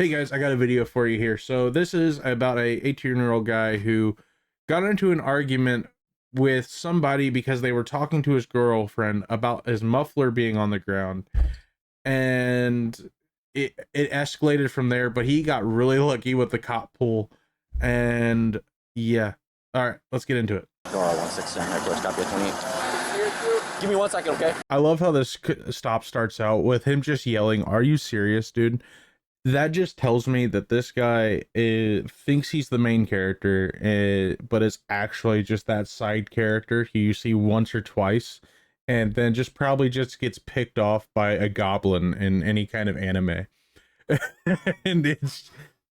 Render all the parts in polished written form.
Hey guys, I got a video for you here. So this is about a 18-year-old guy who got into an argument with somebody because they were talking to his girlfriend about his muffler being on the ground, and it escalated from there, but he got really lucky with the cop pull. And yeah, all right, let's get into it. Nora 167, of course, copy 28. Give me 1 second, okay? I love how this stop starts out with him just yelling, "Are you serious, dude?" That just tells me that this guy thinks he's the main character, but is actually just that side character you see once or twice, and then just probably just gets picked off by a goblin in any kind of anime. And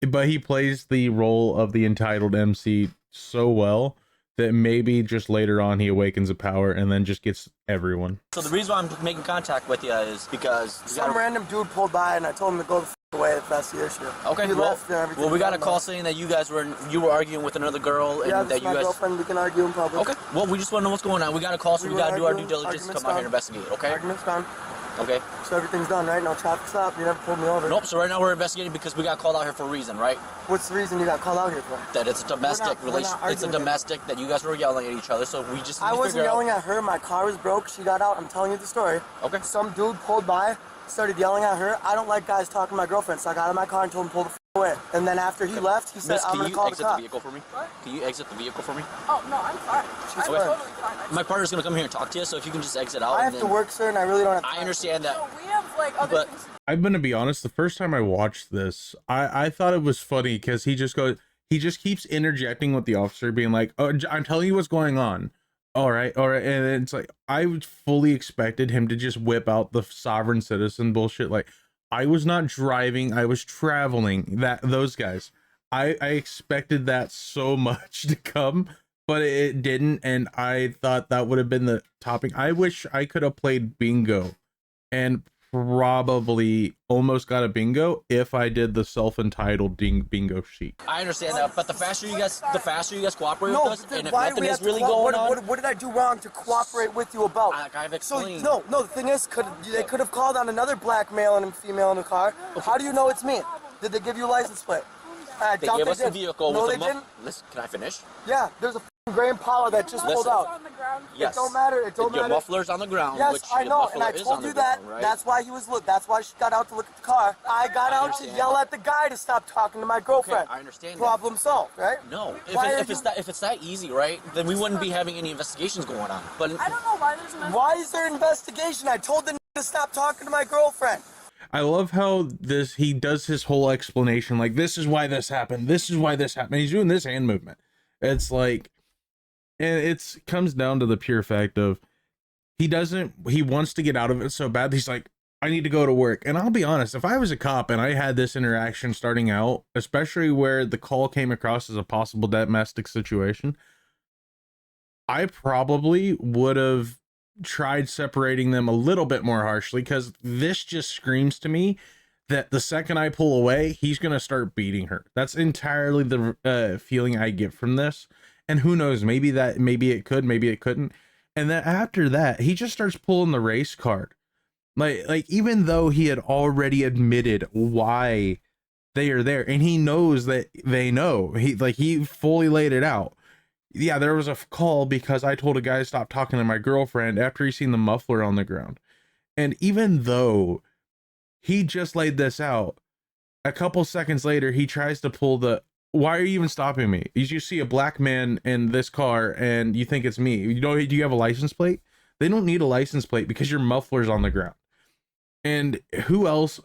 but he plays the role of the entitled MC so well that maybe just later on he awakens a power and then just gets everyone. So the reason why I'm making contact with you is because some random dude pulled by and I told him to go the f away if that's the issue. Okay, he left and everything. Well, we got a call saying that you were arguing with another girl and yeah, that you my guys. girlfriend. We can argue in public. Okay. Well, we just want to know what's going on. We got a call, so we got to do our due diligence to come out here and investigate. Okay. Argument's done. Okay. So everything's done, right? No traffic stop. You never pulled me over. Nope. So right now we're investigating because we got called out here for a reason, right? What's the reason you got called out here for? That it's a domestic relation. It's a domestic that you guys were yelling at each other. So we just. I wasn't yelling at her. My car was broke. She got out. I'm telling you the story. Okay. Some dude pulled by, started yelling at her. I don't like guys talking to my girlfriend, so I got out of my car and told him to pull the f away. And then after he left, he said, Miss, "I'm gonna call the Can cops." you exit the vehicle for me? What? Can you exit the vehicle for me? Oh, no, I'm fine. She's I'm fine. totally fine. My partner's gonna come here and talk to you, so if you can just exit out. I have to work, sir, and I really don't have time. I understand that. So we have, like, other things to do. I'm gonna be honest, the first time I watched this, I thought it was funny because he just keeps interjecting with the officer, being like, "Oh, I'm telling you what's going on. All right," and it's like I fully expected him to just whip out the sovereign citizen bullshit. Like, I was not driving, I was traveling. Those guys, I expected that so much to come, but it didn't, and I thought that would have been the topic. I wish I could have played bingo and probably almost got a bingo if I did the self-entitled bingo sheet. I understand that, but the faster you guys cooperate with us, and if why do nothing we is have to really going on, what did I do wrong to cooperate with you about? I've explained. So no, the thing is, they could have called on another black male and female in the car. How do you know it's me? Did they give you a license plate? They gave us the vehicle. No, with they the didn't. Listen, can I finish? Yeah, there's a gray Impala that just pulled out. On the ground. Yes. It don't matter. It don't Your matter. muffler's on the ground. Yes, which I your know, and muffler I is told on you the that. ground, right? That's why that's why she got out to look at the car. I got out to understand. yell at the guy to stop talking to my girlfriend. Okay, I understand. Problem solved, right? No, Why are if it's that easy, right? Then we wouldn't be having any investigations going on. But I don't know why there's an Why is there investigation? I told the to stop talking to my girlfriend. I love how he does his whole explanation, like, this is why this happened, this is why this happened. He's doing this hand movement. It's like, and it comes down to the pure fact of he wants to get out of it so bad. He's like, I need to go to work. And I'll be honest, if I was a cop and I had this interaction starting out, especially where the call came across as a possible domestic situation, I probably would have tried separating them a little bit more harshly, because this just screams to me that the second I pull away, he's gonna start beating her. That's entirely the feeling I get from this. And who knows, maybe it could, maybe it couldn't. And then after that, he just starts pulling the race card, like even though he had already admitted why they are there, and he knows that they know, he fully laid it out. Yeah, there was a call because I told a guy to stop talking to my girlfriend after he seen the muffler on the ground. And even though he just laid this out, a couple seconds later, he tries to pull the, why are you even stopping me? You see a black man in this car and you think it's me. Do you have a license plate? They don't need a license plate because your muffler's on the ground. And who else?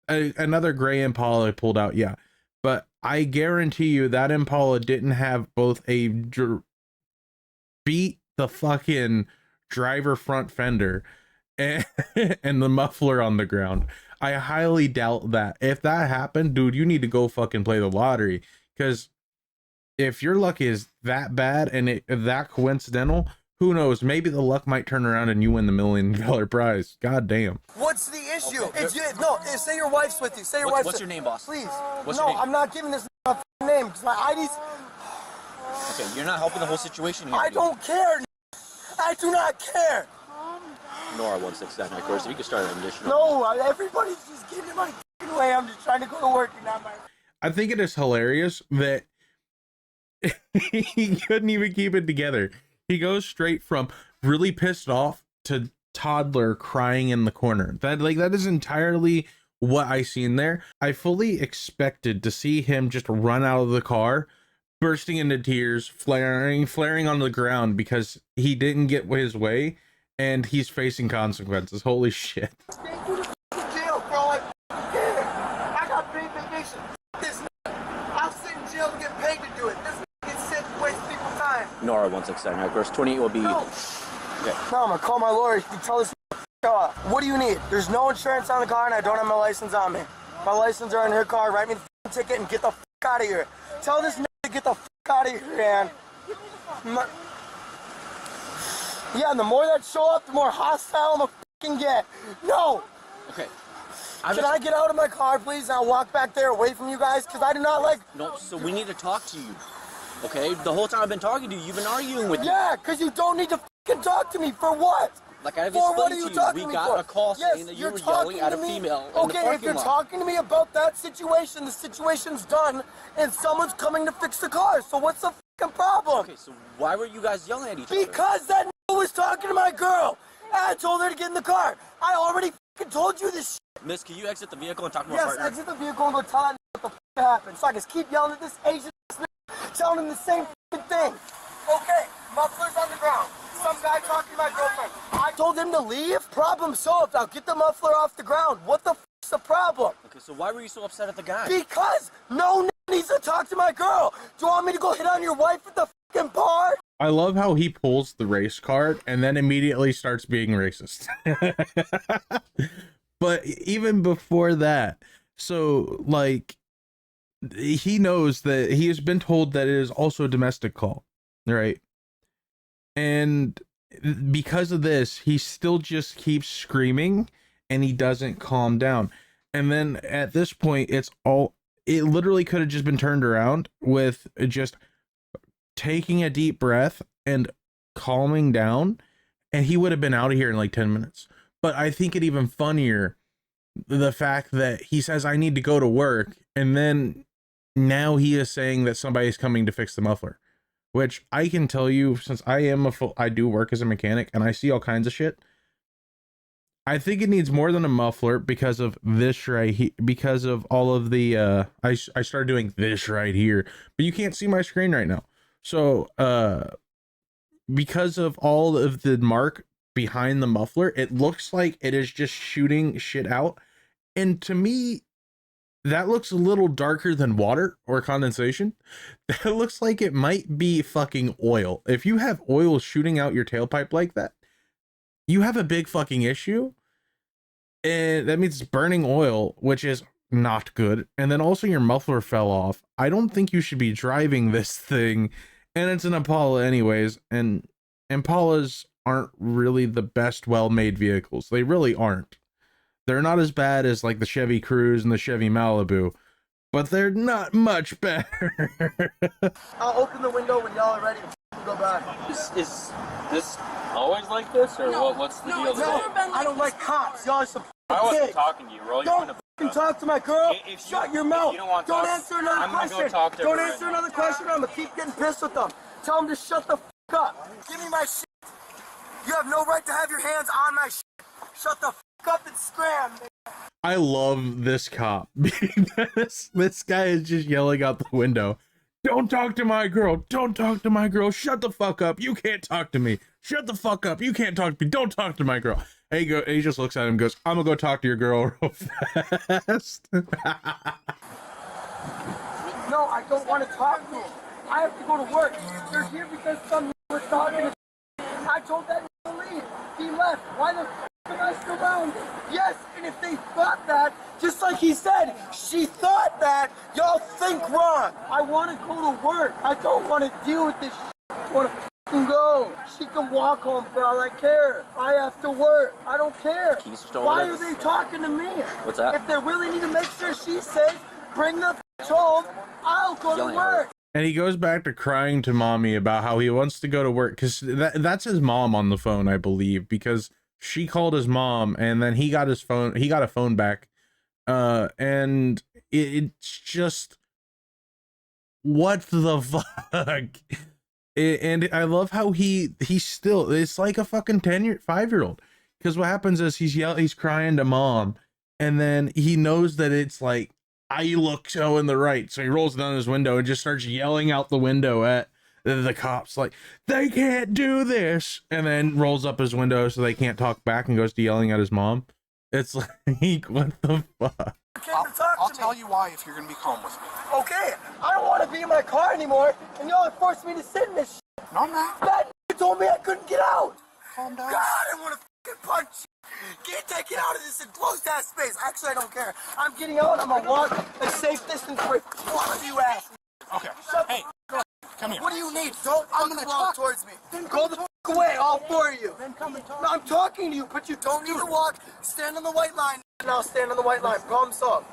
Another gray Impala pulled out, yeah. But I guarantee you that Impala didn't have both a beat the fucking driver front fender and, and the muffler on the ground. I highly doubt that. If that happened, dude, you need to go fucking play the lottery. Because if your luck is that bad and that coincidental, who knows? Maybe the luck might turn around and you win the $1 million prize. God damn. What's the issue? Okay. Say your wife's with you. Say your wife's. What's your name, boss? Please. What's your name? I'm not giving this my name because my ID's. Okay, you're not helping the whole situation here. I don't care. I do not care. Nora 167, of course. If you could start an additional. No, everybody's just giving me my way. I'm just trying to go to work and not my. I think it is hilarious that he couldn't even keep it together. He goes straight from really pissed off to toddler crying in the corner. That is entirely what I seen there. I fully expected to see him just run out of the car, bursting into tears, flaring on the ground because he didn't get his way and he's facing consequences. Holy shit. Jail, bro. I got paid vacation. This I'll sit in jail to get paid to do it. This gets sent to waste people's time. Nora 167. Of course, 28 will be. No. Okay. No, I'm gonna call my lawyer. You tell this off. What do you need? There's no insurance on the car and I don't have my license on me. My license are in her car. Write me the ticket and get the out of here. Tell this to get the out of here, man. Yeah, and the more that show up, the more hostile I'm gonna get. No. Okay. Can I get out of my car, please? I'll walk back there away from you guys, because I do not like... No, so we need to talk to you, okay? The whole time I've been talking to you, you've been arguing with me. Yeah, because you don't need to fucking talk to me. For what? Like I've For what are explained you to talking you, to we me got for? a call saying that you you're were talking yelling at a to me. female in the Okay, parking if you're lot. talking to me about that situation, the situation's done, and someone's coming to fix the car. So what's the fucking problem? Okay, so why were you guys yelling at each other? Because that was talking to my girl. I told her to get in the car. I already fucking told you this shit. Miss, can you exit the vehicle and talk to my Yes, partner? exit the vehicle and go tell that what the fuck happened. So I can keep yelling at this Asian telling him the same fucking thing. Okay, muffler's on the ground. Some guy talking to my girlfriend. I told him to leave. Problem solved. I'll get the muffler off the ground. What the fuck's the problem? Okay, so why were you so upset at the guy? Because no needs to talk to my girl. Do you want me to go hit on your wife at the fucking bar? I love how he pulls the race card and then immediately starts being racist. But even before that, so like he knows that he has been told that it is also a domestic call, right? And because of this, he still just keeps screaming and he doesn't calm down. And then at this point, it literally could have just been turned around with just taking a deep breath and calming down, and he would have been out of here in like 10 minutes. But I think it even funnier, the fact that he says, I need to go to work. And then now he is saying that somebody's coming to fix the muffler, which I can tell you, since I do work as a mechanic and I see all kinds of shit. I think it needs more than a muffler because of this right here, because of all of the, I started doing this right here, but you can't see my screen right now. So, because of all of the mark behind the muffler, it looks like it is just shooting shit out. And to me, that looks a little darker than water or condensation. That looks like it might be fucking oil. If you have oil shooting out your tailpipe like that, you have a big fucking issue. And that means it's burning oil, which is not good. And then also your muffler fell off. I don't think you should be driving this thing. And it's an Impala anyways. And Impalas aren't really the best well-made vehicles. They really aren't. They're not as bad as like the Chevy Cruze and the Chevy Malibu, but they're not much better. I'll open the window when y'all are ready to go back. Is this always like this, or No, what's the no, deal it's today? never been like I don't like cops. Y'all are some I wasn't kids. talking to you. We're all Don't fucking talk to my girl. If you- Shut your if mouth. you don't want to Don't talk, answer another I'm gonna question. go talk to Don't her answer right now. another question. I'm gonna keep getting pissed with them. Tell them to shut the up. Give me my shit. You have no right to have your hands on my shit. Shut the up and scram. I love this cop because this guy is just yelling out the window. Don't talk to my girl. Don't talk to my girl. Shut the fuck up. You can't talk to me. Shut the fuck up. You can't talk to me. Don't talk to my girl. And he just looks at him and goes, I'm gonna go talk to your girl real fast. No, I don't want to talk to him. I have to go to work. They're here because some was talking to I told that to leave. He left. Why the am I still around? Yes, and if they thought that, just like he said, she thought that, y'all think wrong. I want to go to work. I don't want to deal with this shit. I want to go. She can walk home for all I care. I have to work. I don't care. Keys are still Why over are there. they talking to me? What's that? If they really need to make sure she's safe, bring the home. I'll go Yelling to at her. work. And he goes back to crying to mommy about how he wants to go to work because that's his mom on the phone, I believe, because she called his mom and then he got his phone. He got a phone back And it's just, what the fuck? And I love how he's still, it's like a fucking 5-year-old. Because what happens is he's crying to mom, and then he knows that it's like, I look so in the right. So he rolls down his window and just starts yelling out the window at the cops, like, they can't do this. And then rolls up his window so they can't talk back and goes to yelling at his mom. It's like, what the fuck? I'll tell you why if you're going to be calm with me. Okay, I don't want to be in my car anymore, and y'all forced me to sit in this shit. No, I'm not. That told me I couldn't get out. Calm down. God, I want to fucking punch you. Get out of this enclosed ass space. Actually, I don't care. I'm getting out. I'm gonna walk a safe distance for one of you ass. Okay. Hey, come here. What do you need? Don't walk towards me. Then go the fuck away, all 4 of you. Then come and talk. No, I'm talking to you, but you don't need to walk. Stand on the white line. Now stand on the white line. Problem solved.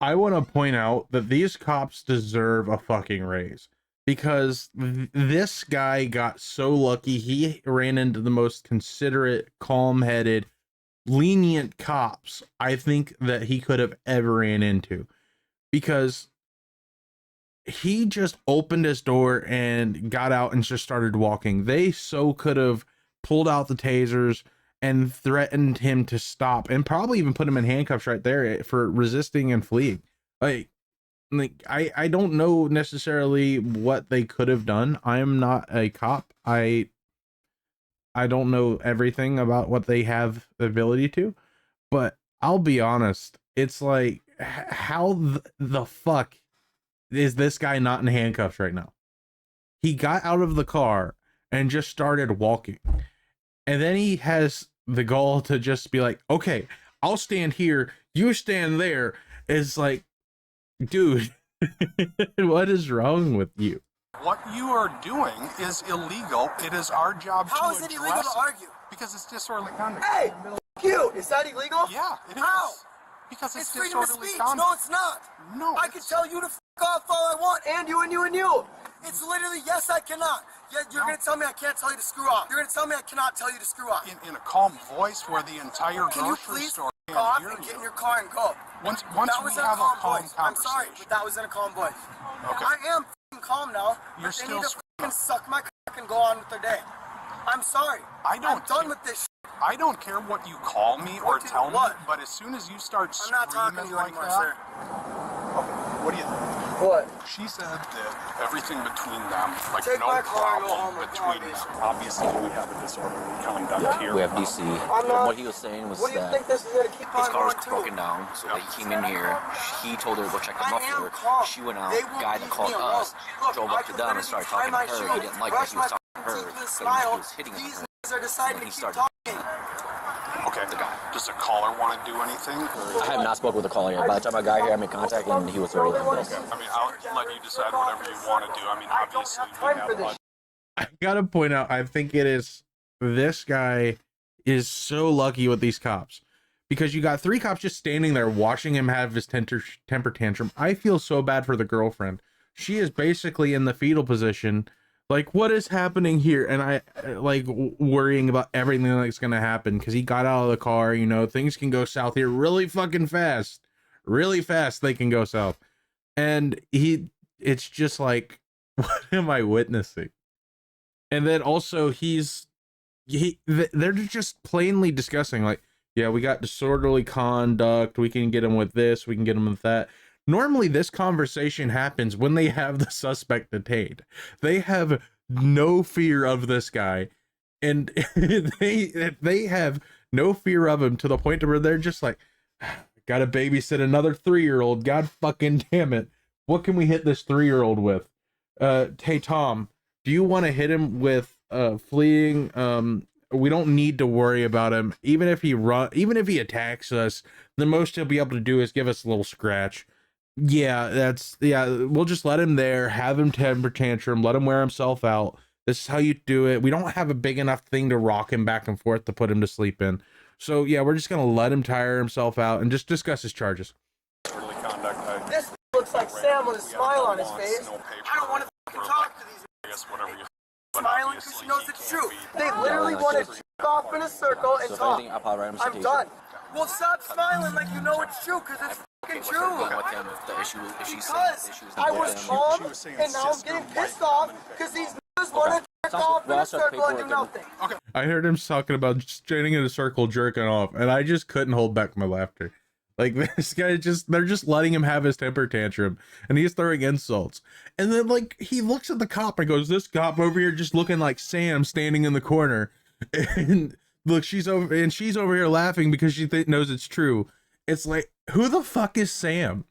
I want to point out that these cops deserve a fucking raise, because this guy got so lucky. He ran into the most considerate, calm-headed, lenient cops I think that he could have ever ran into, because he just opened his door and got out and just started walking. They so could have pulled out the tasers and threatened him to stop, and probably even put him in handcuffs right there for resisting and fleeing. Like I don't know necessarily what they could have done. I'm not a cop. I don't know everything about what they have the ability to, but I'll be honest, it's like, how the fuck is this guy not in handcuffs right now? He got out of the car and just started walking, and then he has the gall to just be like, okay, I'll stand here, you stand there. It's like, dude, what is wrong with you? What you are doing is illegal. It is our job to address it. How is it illegal to argue? Because it's disorderly conduct. Hey, you. Is that illegal? Yeah, it is. How? Because it's freedom of disorderly speech. conduct. No, it's not. No. I can tell you to f off all I want, and you, and you, and you. It's literally, yes, I cannot. Yeah, you're going to tell me I can't tell you to screw off. You're going to tell me I cannot tell you to screw off. In a calm voice where the entire Can you grocery please store f off can't and hear get in you. your car and go? Once That we was in a have a calm calm voice. I'm sorry, conversation. but that was in a calm voice. Okay. I am f***ing calm now. You're but they still need to f***ing suck my cock and go on with their day. I'm sorry. I'm done with this shit. I don't care what you call me or tell me, what? but as soon as you start I'm not talking to screaming you like anymore, that, sir. okay, what do you think? What? She said that everything between them, like Take no my car and go problem home with between me. them. Obviously, we have a disorderly conduct here. We have DC. I'm And not- what he was saying was What do you that think this is going to keep his on car was going to? broken down, so he came in here. He told her to go check the I am muffler. calm. She went out. They The won't guy that leave called me alone. us Look, drove I up to could them and literally started tie talking to my her. shoe, He didn't like brush that he was my talking to her, teeth with a but smile. he was hitting on These her. niggas are deciding And to he keep started. talking. Okay, does the caller want to do anything? I have not spoken with the caller yet. By the time I got here, I made contact and he was already on this. I mean, I'll let you decide whatever you want to do. I mean, obviously, we time for have this. I gotta point out, I think it is, this guy is so lucky with these cops, because you got 3 cops just standing there watching him have his temper tantrum. I feel so bad for the girlfriend. She is basically in the fetal position, like, what is happening here? And I like worrying about everything that's gonna happen, because he got out of the car. You know, things can go south here really fucking fast. Really fast they can go south. And it's just like, what am I witnessing? And then also they're just plainly discussing, like, yeah, we got disorderly conduct, we can get him with this, we can get him with that. Normally this conversation happens when they have the suspect detained. They have no fear of this guy, and they have no fear of him, to the point where they're just like, gotta babysit another 3-year-old, god fucking damn it, what can we hit this 3-year-old with? Hey Tom, do you want to hit him with fleeing? We don't need to worry about him. Even if he attacks us, the most he'll be able to do is give us a little scratch. Yeah, we'll just let him there, have him temper tantrum, let him wear himself out. This is how you do it. We don't have a big enough thing to rock him back and forth to put him to sleep in. So yeah, we're just gonna let him tire himself out and just discuss his charges. This looks like Sam with a smile on his face. I don't want to fucking talk to these smiling because she knows it's true. They literally want to check off in a circle and So if talk. anything, I'll probably write him a I'm citation. done. Well, stop smiling like you know it's true, because it's fucking true. With him if the issue, if she's saying Because the issue is I not was with him. calm, and now I'm getting pissed off because these niggas want to jerk off in a circle and do nothing. Okay. I heard him talking about standing in a circle jerking off, and I just couldn't hold back my laughter. Like, this guy they're just letting him have his temper tantrum, and he's throwing insults. And then, like, he looks at the cop and goes, this cop over here just looking like Sam standing in the corner. And look, she's over here laughing because she knows it's true. It's like, who the fuck is Sam?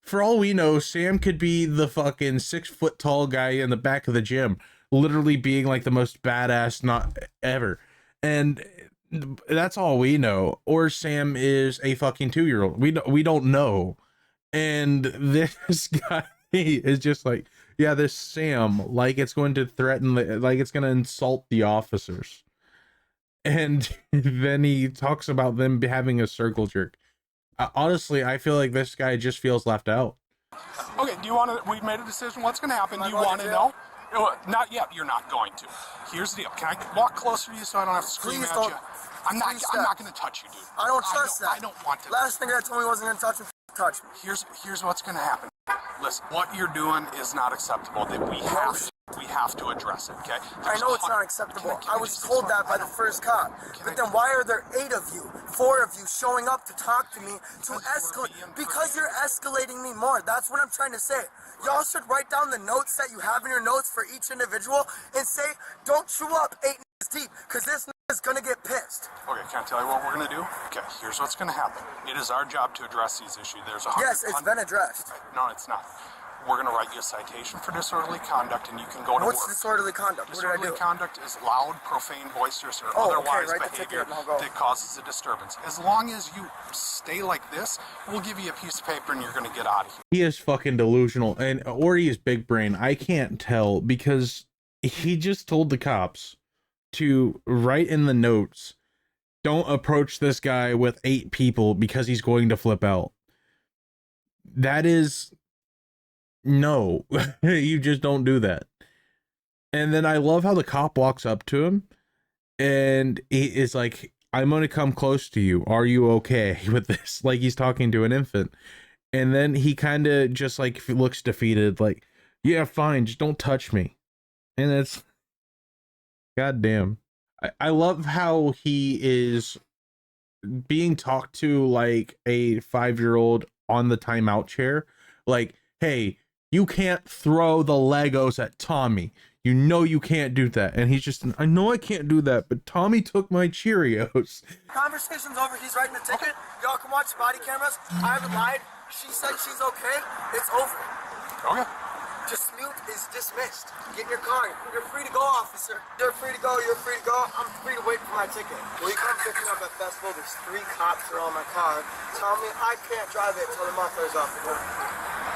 For all we know, Sam could be the fucking 6-foot tall guy in the back of the gym, literally being like the most badass not ever. And that's all we know. Or Sam is a fucking 2-year-old. We don't know. And this guy is just like, yeah, this Sam, like it's going to threaten, like it's going to insult the officers. And then he talks about them having a circle jerk. Honestly, I feel like this guy just feels left out. Okay, do you want to, we've made a decision, what's going to happen? Do you want to know? Not yet, you're not going to. Here's the deal. Can I walk closer to you so I don't have to scream at you? I'm not going to touch you, dude. I don't trust that. I don't want to. Last thing that told me wasn't going to touch me. Here's what's going to happen. Listen, what you're doing is not acceptable. That we have to address it, okay? I know it's not acceptable. I was told that by the first cop. But then why are there 8 of you, 4 of you showing up to talk to me to escalate? Because you're escalating me more. That's what I'm trying to say. Y'all should write down the notes that you have in your notes for each individual and say, don't chew up 8 deep, because this is gonna get pissed. Okay, can I tell you what we're gonna do? Okay, here's what's gonna happen. It is our job to address these issues. Yes, it's been addressed. No, it's not. We're gonna write you a citation for disorderly conduct, and you can go to work. What's disorderly conduct? What did I do? Disorderly conduct is loud, profane, boisterous, or otherwise behavior that causes a disturbance. As long as you stay like this, we'll give you a piece of paper and you're gonna get out of here. He is fucking delusional, or he is big brain. I can't tell, because he just told the cops to write in the notes, don't approach this guy with 8 people because he's going to flip out. That is, no, you just don't do that. And then I love how the cop walks up to him and he is like, I'm going to come close to you. Are you okay with this? Like he's talking to an infant. And then he kind of just like looks defeated, like, yeah, fine, just don't touch me. And it's, God damn. I love how he is being talked to like a 5-year-old on the timeout chair. Like, hey, you can't throw the Legos at Tommy. You know you can't do that. And he's just, I know I can't do that, but Tommy took my Cheerios. Conversation's over. He's writing the ticket. Y'all can watch body cameras. I haven't lied. She said she's okay. It's over. Okay. Dispute is dismissed. Get in your car. You're free to go, officer. You're free to go. You're free to go. I'm free to wait for my ticket. Will you come pick me up at festival? There's 3 cops around my car. Tell me I can't drive it until the muffler's off.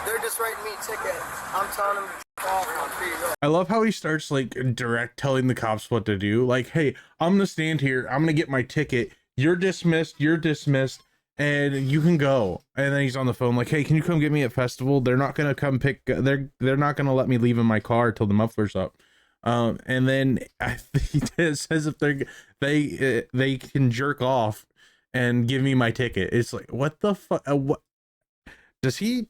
They're just writing me a ticket. I'm telling them to off. I'm free to go. I love how he starts like direct telling the cops what to do. Like, hey, I'm gonna stand here. I'm gonna get my ticket. You're dismissed. You're dismissed. And you can go. And then he's on the phone like, hey, can you come get me at festival? They're not gonna come pick, they're not gonna let me leave in my car till the muffler's up. And then he says if they can jerk off and give me my ticket. It's like, what the fuck? What does he?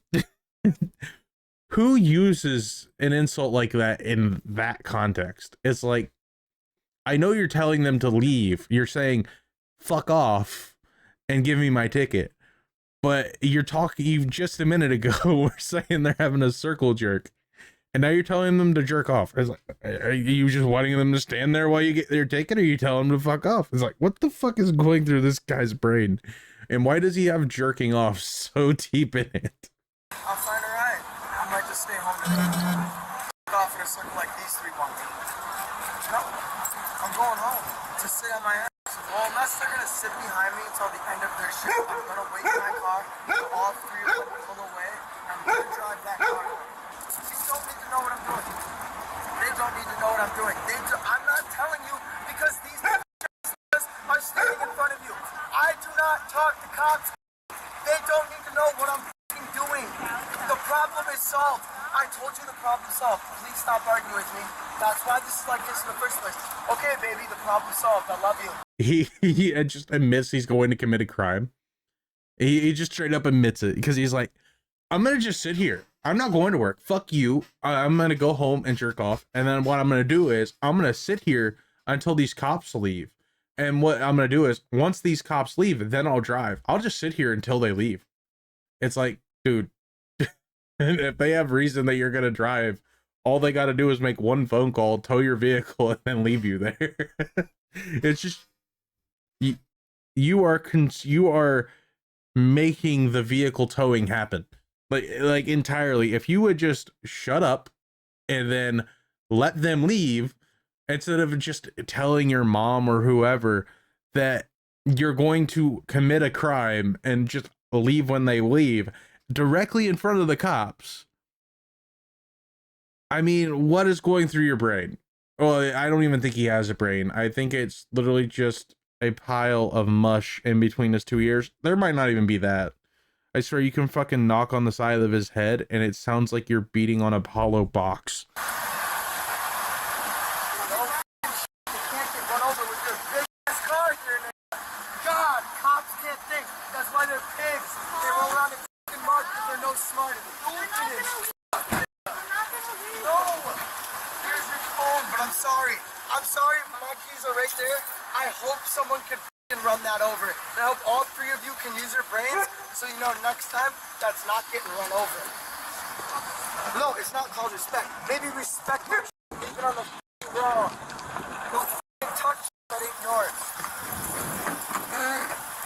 Who uses an insult like that in that context? It's like, I know you're telling them to leave. You're saying, fuck off and give me my ticket, but you just a minute ago were saying they're having a circle jerk, and now you're telling them to jerk off. It's like, are you just wanting them to stand there while you get their ticket, or you tell them to fuck off? It's like, what the fuck is going through this guy's brain, and why does he have jerking off so deep in it? I'll find a ride. I might just stay home today. Off in a circle like these 3 want me. No, I'm going home to sit on my ass. Well, unless they're gonna sit behind me until the end of their shift, I'm gonna wait in my car till all 3 of them pull away, and I'm gonna drive that car. They don't need to know what I'm doing. They don't need to know what I'm doing. I'm not telling you because these are standing in front of you. I do not talk to cops. They don't need to know what I'm doing. The problem is solved. I told you the problem's solved. Please stop arguing with me. That's why this is like this in the first place. Okay, baby, the problem's solved. I love you. he just admits he's going to commit a crime. He just straight up admits it because he's like, I'm gonna just sit here. I'm not going to work. Fuck you. I'm gonna go home and jerk off. And then what I'm gonna do is I'm gonna sit here until these cops leave. And what I'm gonna do is once these cops leave, then I'll drive. I'll just sit here until they leave. It's like, dude, if they have reason that you're gonna drive, all they got to do is make one phone call, tow your vehicle, and then leave you there. It's just you are making the vehicle towing happen, like entirely. If you would just shut up and then let them leave, instead of just telling your mom or whoever that you're going to commit a crime and just leave when they leave directly in front of the cops. I mean, what is going through your brain? Well, I don't even think he has a brain. I think it's literally just a pile of mush in between his 2 ears. There might not even be that. I swear you can fucking knock on the side of his head and it sounds like you're beating on a hollow box. God, cops can't think. That's why they're pigs. They roll around in fucking mud because they're no smarter. No! Here's your phone, but I'm sorry. I'm sorry, my keys are right there. I hope someone can fucking run that over. And I hope all three of you can use your brains so you know next time that's not getting run over. No, it's not called respect. Maybe respect your leave it on the fucking ground. Don't fucking touch that ain't yours.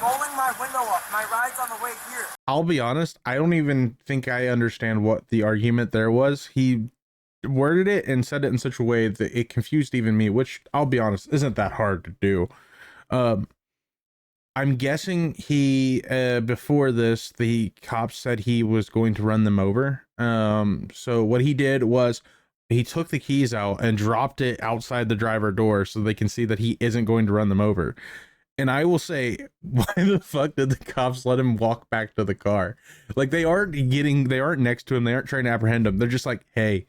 Rolling my window up. My ride's on the way here. I'll be honest, I don't even think I understand what the argument there was. He worded it and said it in such a way that it confused even me, which I'll be honest, isn't that hard to do. I'm guessing he, before this, the cops said he was going to run them over. So what he did was he took the keys out and dropped it outside the driver door so they can see that he isn't going to run them over. And I will say, why the fuck did the cops let him walk back to the car? Like, they aren't next to him. They aren't trying to apprehend him. They're just like, hey,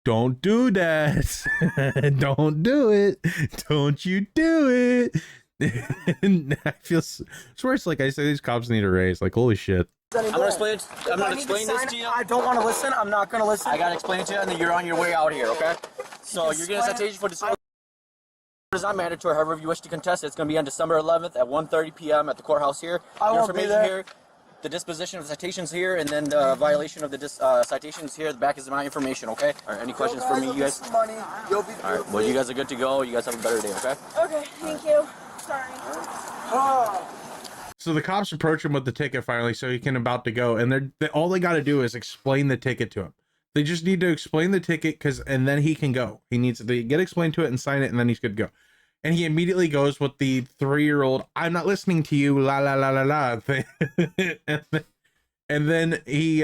don't do that. Don't do it. Don't you do it. And I feel swear it's like I say these cops need a raise. Like, holy shit. I'm gonna explain this to you. I don't want to listen. I'm not gonna listen. I gotta explain it to you, and then you're on your way out here, okay? So you're getting a citation for disorder. Is not mandatory. However, if you wish to contest it, it's going to be on December 11th at 1:30 p.m. at the courthouse here. I won't be there. Here, the disposition of the citations here, and then the violation of the citations here. The back is my information. Okay. All right. Any questions for me, you guys? Money. You'll be all right. Well, you guys are good to go. You guys have a better day. Okay. Okay. Thank you. Sorry. So the cops approach him with the ticket finally, so he can about to go, and all they got to do is explain the ticket to him. They just need to explain the ticket and then he can go. He needs to get explained to it and sign it, and then he's good to go. And he immediately goes with the 3-year-old, I'm not listening to you, la la la la la thing. And then he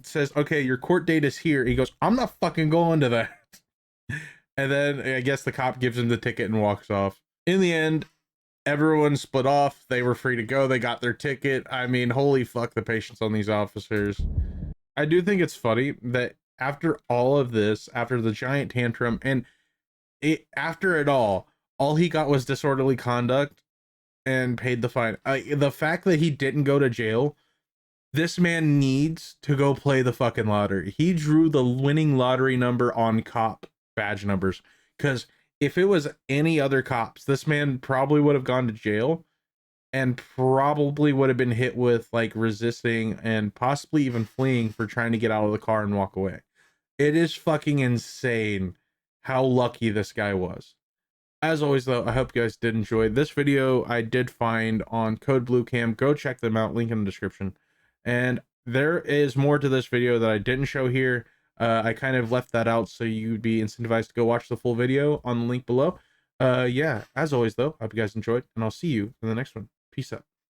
says, okay, your court date is here. He goes, I'm not fucking going to that. And then I guess the cop gives him the ticket and walks off. In the end, everyone split off. They were free to go. They got their ticket. I mean, holy fuck the patience on these officers. I do think it's funny that after all of this, after the giant tantrum, and after it all he got was disorderly conduct and paid the fine. The fact that he didn't go to jail, this man needs to go play the fucking lottery. He drew the winning lottery number on cop badge numbers, because if it was any other cops, this man probably would have gone to jail and probably would have been hit with like resisting and possibly even fleeing for trying to get out of the car and walk away. It is fucking insane how lucky this guy was. As always, though, I hope you guys did enjoy this video. I did find on Code Blue Cam. Go check them out. Link in the description. And there is more to this video that I didn't show here. I kind of left that out so you'd be incentivized to go watch the full video on the link below. Yeah, as always, though, I hope you guys enjoyed, and I'll see you in the next one. Peace out.